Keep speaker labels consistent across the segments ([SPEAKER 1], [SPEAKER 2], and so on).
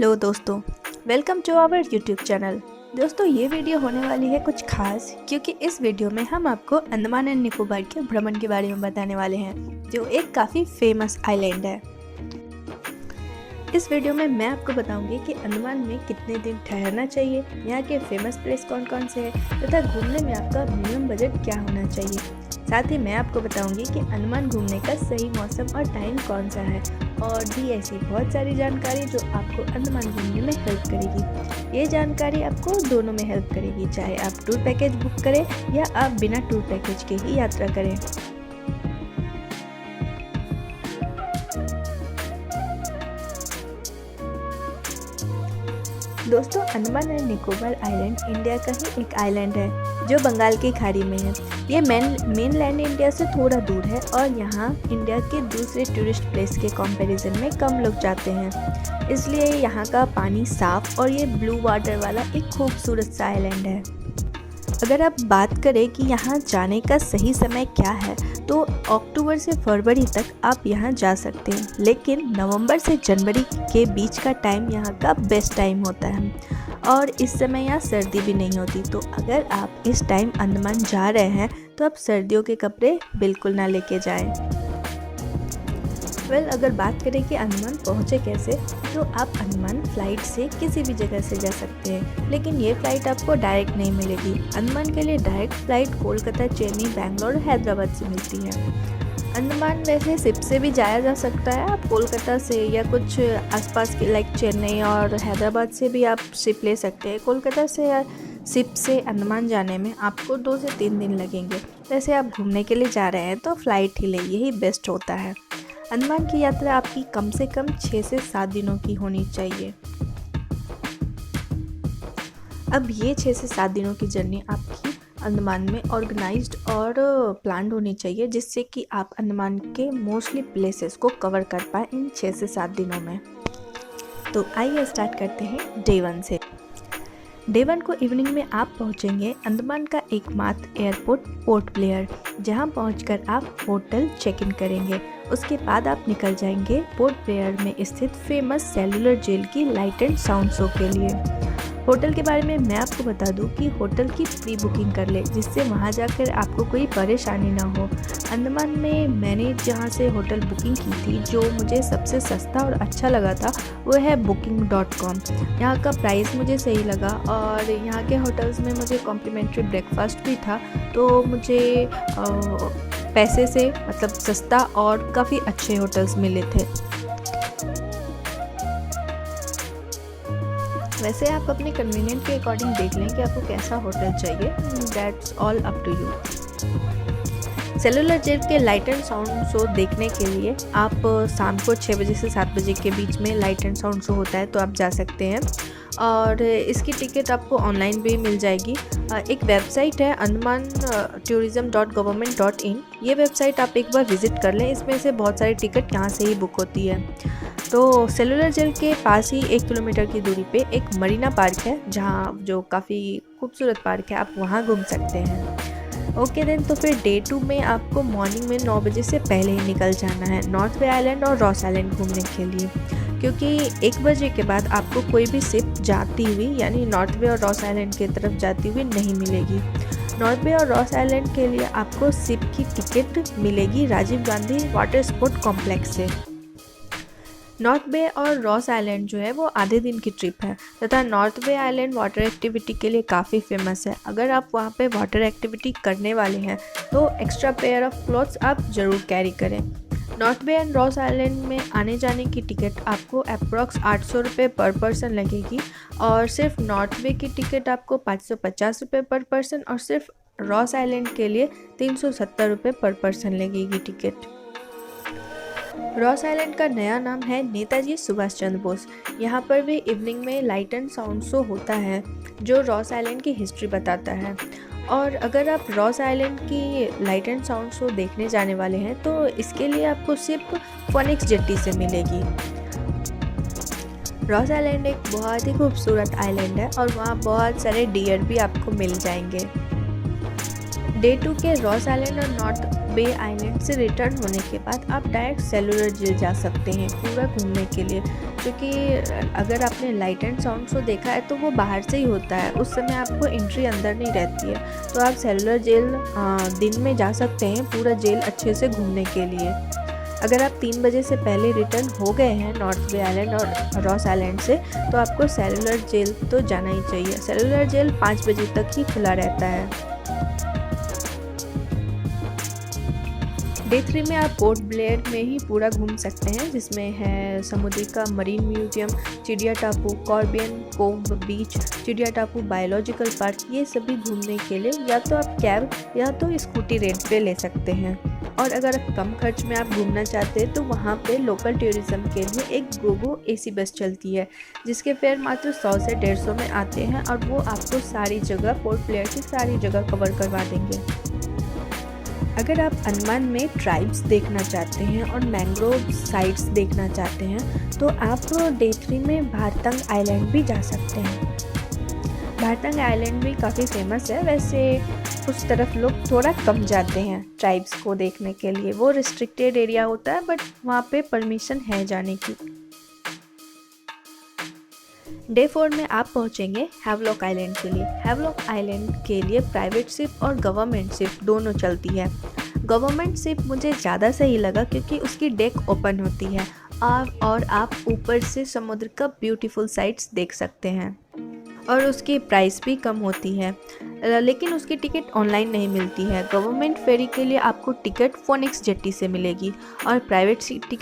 [SPEAKER 1] Hello दोस्तों, welcome to our YouTube channel. दोस्तों ये वीडियो होने वाली है कुछ खास, क्योंकि इस वीडियो में हम आपको अंडमान एंड निकोबार के भ्रमण के बारे में बताने वाले हैं, जो एक काफ़ी फेमस आइलैंड है। इस वीडियो में मैं आपको बताऊंगी कि अंडमान में कितने दिन ठहरना चाहिए, यहाँ के फेमस प्लेस कौन कौन से हैं तथा घूमने में आपका मिनिमम बजट क्या होना चाहिए। साथ ही मैं आपको बताऊंगी कि अंडमान घूमने का सही मौसम और टाइम कौन सा है, और भी ऐसी बहुत सारी जानकारी जो आपको अंडमान घूमने में हेल्प करेगी। ये जानकारी आपको दोनों में हेल्प करेगी, चाहे आप टूर पैकेज बुक करें या आप बिना टूर पैकेज के ही यात्रा करें। दोस्तों, Andaman and Nicobar island India का ही एक आइलैंड है जो बंगाल की खाड़ी में है। ये मेनलैंड इंडिया से थोड़ा दूर है और यहाँ इंडिया के दूसरे टूरिस्ट प्लेस के कंपैरिजन में कम लोग जाते हैं, इसलिए यहाँ का पानी साफ और ये ब्लू वाटर वाला एक खूबसूरत सा आइलैंड है। अगर आप बात करें कि यहाँ जाने का सही समय क्या है, तो अक्टूबर से फरवरी तक आप यहाँ जा सकते हैं, लेकिन नवंबर से जनवरी के बीच का टाइम यहाँ का बेस्ट टाइम होता है और इस समय यहाँ सर्दी भी नहीं होती। तो अगर आप इस टाइम अंडमान जा रहे हैं तो आप सर्दियों के कपड़े बिल्कुल ना लेके जाएं। अगर बात करें कि अंडमान पहुँचे कैसे, तो आप अंडमान फ़्लाइट से किसी भी जगह से जा सकते हैं, लेकिन ये फ़्लाइट आपको डायरेक्ट नहीं मिलेगी। अंडमान के लिए डायरेक्ट फ़्लाइट कोलकाता, चेन्नई, बैंगलोर, हैदराबाद से मिलती है। अंडमान वैसे शिप से भी जाया जा सकता है, आप कोलकाता से या कुछ आसपास के लाइक चेन्नई और हैदराबाद से भी आप शिप ले सकते हैं। कोलकाता से या शिप से अंडमान जाने में आपको 2 से 3 दिन लगेंगे। वैसे आप घूमने के लिए जा रहे हैं तो फ़्लाइट ही ले, यही बेस्ट होता है। अंडमान की यात्रा आपकी कम से कम 6 से 7 दिनों की होनी चाहिए। अब ये 6 से 7 दिनों की जर्नी आपकी अंडमान में ऑर्गेनाइज्ड और प्लान्ड होनी चाहिए, जिससे कि आप अंडमान के मोस्टली प्लेसेस को कवर कर पाए इन 6 से 7 दिनों में। तो आइए स्टार्ट करते हैं डे 1 से। डे 1 को इवनिंग में आप पहुंचेंगे अंडमान का एकमात्र एयरपोर्ट पोर्ट ब्लेयर, जहां पहुंचकर आप होटल चेक इन करेंगे। उसके बाद आप निकल जाएंगे पोर्ट ब्लेयर में स्थित फेमस सेलुलर जेल की लाइट एंड साउंड शो के लिए। होटल के बारे में मैं आपको बता दूं कि होटल की प्री बुकिंग कर ले, जिससे वहां जाकर आपको कोई परेशानी ना हो। अंडमान में मैंने जहां से होटल बुकिंग की थी, जो मुझे सबसे सस्ता और अच्छा लगा था वो है booking.com। यहाँ का प्राइस मुझे सही लगा और यहाँ के होटल्स में मुझे कॉम्प्लीमेंट्री ब्रेकफास्ट भी था, तो मुझे पैसे से मतलब सस्ता और काफ़ी अच्छे होटल्स मिले थे। वैसे आप अपने कन्वीनियंट के अकॉर्डिंग देख लें कि आपको कैसा होटल चाहिए, that's all up to you. Cellular jail के लाइट एंड साउंड शो देखने के लिए आप शाम को 6 बजे से 7 बजे के बीच में लाइट एंड साउंड शो होता है, तो आप जा सकते हैं और इसकी टिकट आपको ऑनलाइन भी मिल जाएगी। एक वेबसाइट है अंडमान tourism.government.in, ये वेबसाइट आप एक बार विज़िट कर लें, इसमें से बहुत सारी टिकट यहाँ से ही बुक होती है। तो सेलुलर जेल के पास ही 1 किलोमीटर की दूरी पे एक मरीना पार्क है, जहाँ जो काफ़ी खूबसूरत पार्क है, आप वहाँ घूम सकते हैं। ओके देन, तो फिर डे 2 में आपको मॉर्निंग में 9 बजे से पहले ही निकल जाना है नॉर्थ बे आइलैंड और रॉस आइलैंड घूमने के लिए, क्योंकि 1 बजे के बाद आपको कोई भी शिप जाती हुई यानी नॉर्थ बे और रॉस आइलैंड की तरफ जाती हुई नहीं मिलेगी। नॉर्थ बे और रॉस आइलैंड के लिए आपको शिप की टिकट मिलेगी Rajiv Gandhi water sport complex से। नॉर्थ बे और रॉस आइलैंड जो है वो आधे दिन की ट्रिप है तथा नॉर्थ बे आइलैंड वाटर एक्टिविटी के लिए काफ़ी फेमस है। अगर आप वहाँ पे वाटर एक्टिविटी करने वाले हैं तो एक्स्ट्रा पेयर ऑफ क्लॉथ्स आप ज़रूर कैरी करें। North bay and Ross island में आने जाने की टिकट आपको अप्रॉक्स 800 रुपये पर पर्सन लगेगी, और सिर्फ नॉर्थ बे की टिकट आपको 550 रुपये पर पर्सन और सिर्फ रॉस आइलैंड के लिए 370 रुपये पर पर्सन लगेगी टिकट। रॉस आइलैंड का नया नाम है नेताजी सुभाष चंद्र बोस। यहाँ पर भी इवनिंग में लाइट एंड साउंड शो होता है, जो रॉस आइलैंड की हिस्ट्री बताता है। और अगर आप रॉस आइलैंड की लाइट एंड साउंड शो देखने जाने वाले हैं तो इसके लिए आपको सिर्फ फॉनिक्स जेट्टी से मिलेगी। रॉस आइलैंड एक बहुत ही खूबसूरत आइलैंड है और वहाँ बहुत सारे डियर भी आपको मिल जाएंगे। डे 2 के रॉस आइलैंड और नॉर्थ बे आइलैंड से रिटर्न होने के बाद आप डायरेक्ट सेलुलर जेल जा सकते हैं पूरा घूमने के लिए। क्योंकि अगर आपने लाइट एंड साउंड शो देखा है तो वो बाहर से ही होता है, उस समय आपको एंट्री अंदर नहीं रहती है। तो आप सेलुलर जेल दिन में जा सकते हैं पूरा जेल अच्छे से घूमने के लिए। अगर आप 3 बजे से पहले रिटर्न हो गए हैं नॉर्थ बे आइलैंड और रॉस आइलैंड से, तो आपको सेलुलर जेल तो जाना ही चाहिए। सेलुलर जेल 5 बजे तक ही खुला रहता है। डे 3 में आप पोर्ट ब्लेयर में ही पूरा घूम सकते हैं, जिसमें है समुद्री का मरीन म्यूजियम, चिड़िया टापू, कॉर्बियन कोव बीच, चिड़िया टापू बायोलॉजिकल पार्क। ये सभी घूमने के लिए या तो आप कैब या तो स्कूटी रेंट पे ले सकते हैं। और अगर कम खर्च में आप घूमना चाहते हैं तो वहाँ पे लोकल टूरिज्म के लिए एक गोगो एसी बस चलती है, जिसके फेयर मात्र 100 से 150 में आते हैं और वो आपको सारी जगह, पोर्ट ब्लेयर की सारी जगह कवर करवा देंगे। अगर आप अंडमान में ट्राइब्स देखना चाहते हैं और मैंग्रोव साइट्स देखना चाहते हैं तो आप डे 3 में भारतंग आइलैंड भी जा सकते हैं। भारतंग आइलैंड भी काफ़ी फेमस है, वैसे उस तरफ लोग थोड़ा कम जाते हैं ट्राइब्स को देखने के लिए। वो रिस्ट्रिक्टेड एरिया होता है, बट वहाँ पे परमिशन है जाने की। डे 4 में आप पहुँचेंगे हैवलॉक आइलैंड के लिए। हैवलॉक आइलैंड के लिए प्राइवेट शिप और गवर्नमेंट शिप दोनों चलती है। गवर्नमेंट शिप मुझे ज़्यादा सही लगा क्योंकि उसकी डेक ओपन होती है और आप ऊपर से समुद्र का ब्यूटीफुल साइट्स देख सकते हैं और उसकी प्राइस भी कम होती है, लेकिन उसकी टिकट ऑनलाइन नहीं मिलती है। गवर्नमेंट फेरी के लिए आपको टिकट फोनिक्स जेट्टी से मिलेगी और प्राइवेट शिप की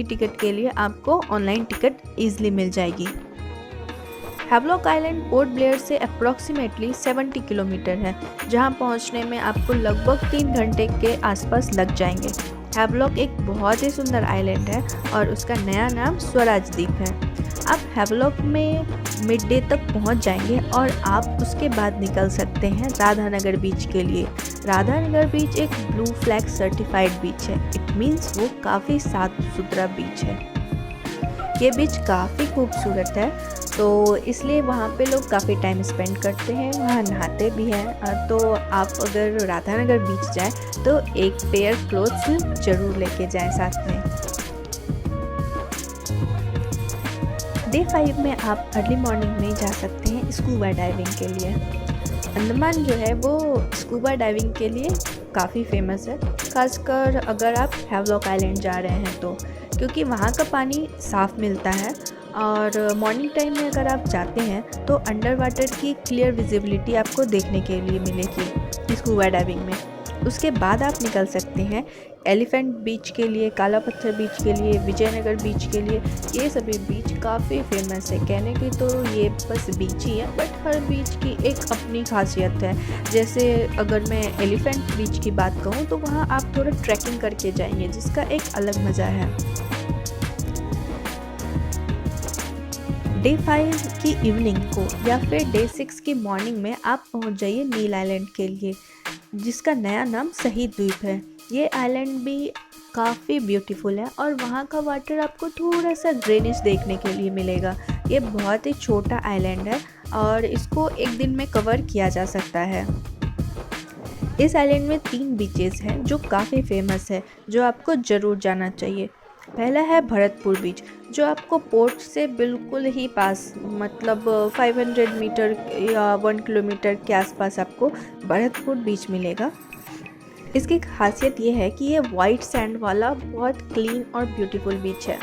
[SPEAKER 1] टिकट के लिए आपको ऑनलाइन टिकट ईजिली मिल जाएगी। हैवलॉक आइलैंड पोर्ट ब्लेयर से अप्रॉक्सीमेटली 70 किलोमीटर है, जहां पहुंचने में आपको लगभग 3 घंटे के आसपास लग जाएंगे। हैवलॉक एक बहुत ही सुंदर आइलैंड है और उसका नया नाम स्वराज द्वीप है। आप हैवलॉक में मिड डे तक पहुंच जाएंगे और आप उसके बाद निकल सकते हैं राधानगर बीच के लिए। राधानगर बीच एक ब्लू फ्लैग सर्टिफाइड बीच है। इट मीन्स वो काफ़ी साफ सुथरा बीच है। ये बीच काफ़ी खूबसूरत है, तो इसलिए वहाँ पे लोग काफ़ी टाइम स्पेंड करते हैं, वहाँ नहाते भी हैं। तो आप अगर राधानगर बीच जाएं तो एक पेयर क्लोथ्स ज़रूर लेके जाएं साथ में। डे 5 में आप अर्ली मॉर्निंग में जा सकते हैं स्कूबा डाइविंग के लिए। अंडमान जो है वो स्कूबा डाइविंग के लिए काफ़ी फेमस है, खासकर अगर आप हैवलॉक आइलैंड जा रहे हैं तो, क्योंकि वहाँ का पानी साफ़ मिलता है और मॉर्निंग टाइम में अगर आप जाते हैं तो अंडर वाटर की क्लियर विजिबिलिटी आपको देखने के लिए मिलेगी स्कूबा डाइविंग में। उसके बाद आप निकल सकते हैं एलिफेंट बीच के लिए, काला पत्थर बीच के लिए, विजयनगर बीच के लिए। ये सभी बीच काफ़ी फेमस है। कहने की तो ये बस बीच ही है, बट हर बीच की एक अपनी खासियत है। जैसे अगर मैं एलिफेंट बीच की बात कहूँ तो वहाँ आप थोड़ा ट्रैकिंग करके जाएंगे, जिसका एक अलग मज़ा है। डे 5 की इवनिंग को या फिर डे 6 की मॉर्निंग में आप पहुँच जाइए नील आइलैंड के लिए, जिसका नया नाम शहीद द्वीप है। ये आइलैंड भी काफ़ी ब्यूटीफुल है और वहाँ का वाटर आपको थोड़ा सा ग्रेनिश देखने के लिए मिलेगा। ये बहुत ही छोटा आइलैंड है और इसको एक दिन में कवर किया जा सकता है। इस आइलैंड में 3 बीचेस हैं जो काफ़ी फेमस है, जो आपको ज़रूर जाना चाहिए। पहला है भरतपुर बीच, जो आपको पोर्ट से बिल्कुल ही पास, मतलब 500 मीटर या 1 किलोमीटर के आसपास आपको भरतपुर बीच मिलेगा। इसकी खासियत ये है कि ये वाइट सैंड वाला बहुत क्लीन और ब्यूटीफुल बीच है,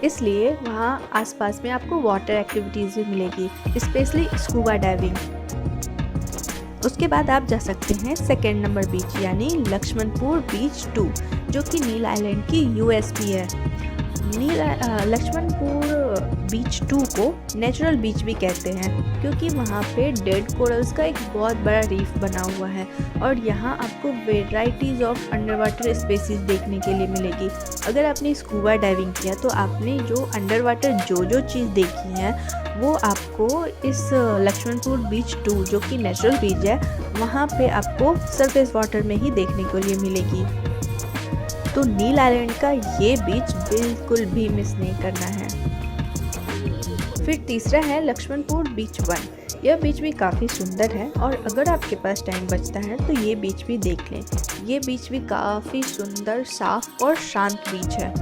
[SPEAKER 1] इसलिए वहाँ आसपास में आपको वाटर एक्टिविटीज़ भी मिलेगी, स्पेशली स्कूबा डाइविंग। उसके बाद आप जा सकते हैं सेकेंड नंबर बीच यानी लक्ष्मणपुर बीच 2, जो कि नील आइलैंड की यूएसपी है। लक्ष्मणपुर बीच 2 को नेचुरल बीच भी कहते हैं, क्योंकि वहाँ पे डेड कोरल्स का एक बहुत बड़ा रीफ बना हुआ है और यहाँ आपको varieties of under water species देखने के लिए मिलेगी। अगर आपने स्कूबा डाइविंग किया तो आपने जो अंडर वाटर जो चीज़ देखी है वो आपको इस लक्ष्मणपुर बीच 2, जो कि नेचुरल बीच है, वहाँ पे आपको सरफेस वाटर में ही देखने के लिए मिलेगी। तो नील आइलैंड का ये बीच बिल्कुल भी मिस नहीं करना है। फिर तीसरा है लक्ष्मणपुर बीच 1। यह बीच भी काफ़ी सुंदर है और अगर आपके पास टाइम बचता है तो ये बीच भी देख लें। ये बीच भी काफ़ी सुंदर, साफ और शांत बीच है।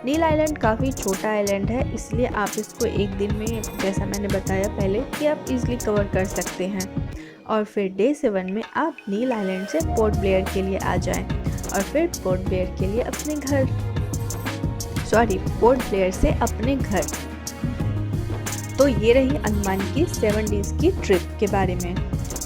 [SPEAKER 1] नील आइलैंड काफ़ी छोटा आइलैंड है, इसलिए आप इसको एक दिन में, जैसा मैंने बताया पहले, कि आप इजीली कवर कर सकते हैं। और फिर डे 7 में आप नील आइलैंड से पोर्ट ब्लेयर के लिए आ जाएं और फिर पोर्ट ब्लेयर के लिए अपने घर, पोर्ट ब्लेयर से अपने घर। तो ये रही अंडमान की 7 डेज़ की ट्रिप के बारे में।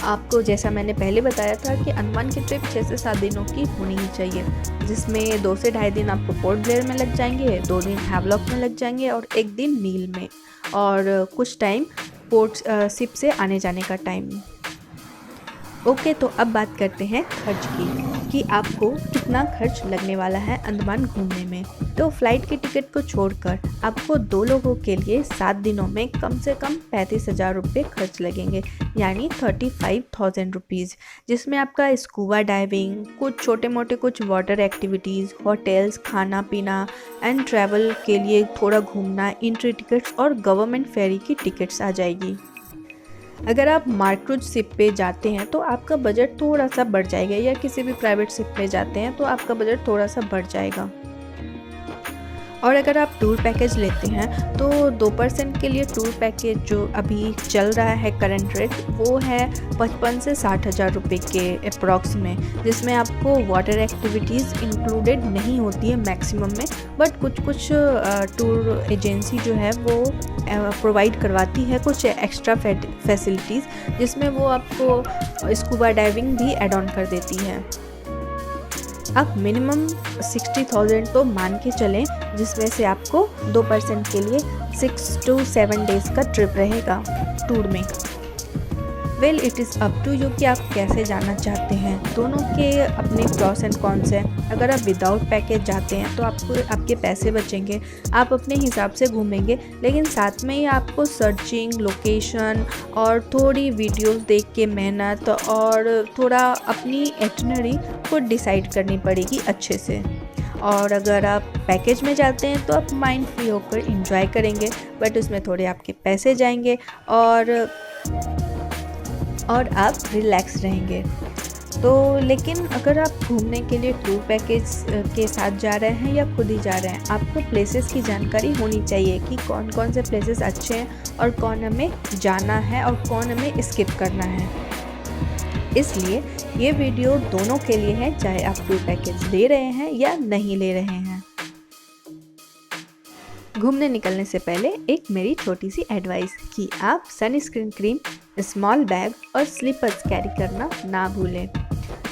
[SPEAKER 1] आपको जैसा मैंने पहले बताया था कि अंडमान की ट्रिप 6 से 7 दिनों की होनी ही चाहिए, जिसमें 2 से ढाई दिन आपको पोर्ट ब्लेयर में लग जाएंगे, 2 दिन हैवलॉक में लग जाएंगे और 1 दिन नील में, और कुछ टाइम पोर्ट शिप से आने जाने का टाइम। ओके, तो अब बात करते हैं खर्च की, कि आपको कितना खर्च लगने वाला है अंडमान घूमने में। तो फ्लाइट की टिकट को छोड़कर आपको 2 लोगों के लिए 7 दिनों में कम से कम 35,000 रुपये खर्च लगेंगे, यानी 35,000 रुपीज़, जिसमें आपका स्कूबा डाइविंग, कुछ छोटे मोटे कुछ वाटर एक्टिविटीज़, होटल्स, खाना पीना एंड ट्रैवल के लिए थोड़ा घूमना, एंट्री टिकट्स और गवर्नमेंट फेरी की टिकट्स आ जाएगी। अगर आप मार्क्रूज शिप पे जाते हैं तो आपका बजट थोड़ा सा बढ़ जाएगा, या किसी भी प्राइवेट शिप पे जाते हैं तो आपका बजट थोड़ा सा बढ़ जाएगा। और अगर आप टूर पैकेज लेते हैं तो 2% के लिए टूर पैकेज जो अभी चल रहा है करंट रेट, वो है 55 से 60,000 रुपये के अप्रॉक्स में, जिसमें आपको वाटर एक्टिविटीज़ इंक्लूडेड नहीं होती है मैक्सिमम में, बट कुछ टूर एजेंसी जो है वो प्रोवाइड करवाती है कुछ एक्स्ट्रा फैसिलिटीज़, जिसमें वो आपको स्कूबा डाइविंग भी ऐड ऑन कर देती है। आप मिनिमम 60,000 तो मान के चलें, जिसमें से आपको 2% के लिए 6 to 7 डेज़ का ट्रिप रहेगा टूर में। Well, it is up to you कि आप कैसे जाना चाहते हैं। दोनों के अपने प्रॉस एंड कॉन्स हैं। अगर आप विदाउट पैकेज जाते हैं तो आपके पैसे बचेंगे, आप अपने हिसाब से घूमेंगे, लेकिन साथ में ही आपको सर्चिंग, लोकेशन और थोड़ी वीडियोस देख के मेहनत और थोड़ा अपनी इटिनरी खुद डिसाइड करनी पड़ेगी अच्छे से। और अगर आप पैकेज में जाते हैं तो आप माइंड फ्री होकर एंजॉय करेंगे, बट उसमें थोड़े आपके पैसे जाएंगे और आप रिलैक्स रहेंगे। तो लेकिन अगर आप घूमने के लिए टूर पैकेज के साथ जा रहे हैं या खुद ही जा रहे हैं, आपको प्लेसेस की जानकारी होनी चाहिए कि कौन कौन से प्लेसेस अच्छे हैं और कौन हमें जाना है और कौन हमें स्किप करना है। इसलिए ये वीडियो दोनों के लिए है, चाहे आप टूर पैकेज ले रहे हैं या नहीं ले रहे हैं। घूमने निकलने से पहले एक मेरी छोटी सी एडवाइस कि आप सनस्क्रीन क्रीम, स्मॉल बैग और स्लीपर्स कैरी करना ना भूलें।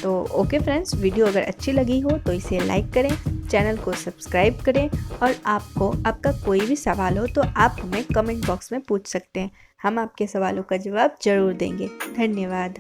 [SPEAKER 1] तो ओके फ्रेंड्स, वीडियो अगर अच्छी लगी हो तो इसे लाइक करें, चैनल को सब्सक्राइब करें, और आपका कोई भी सवाल हो तो आप हमें कमेंट बॉक्स में पूछ सकते हैं। हम आपके सवालों का जवाब ज़रूर देंगे। धन्यवाद।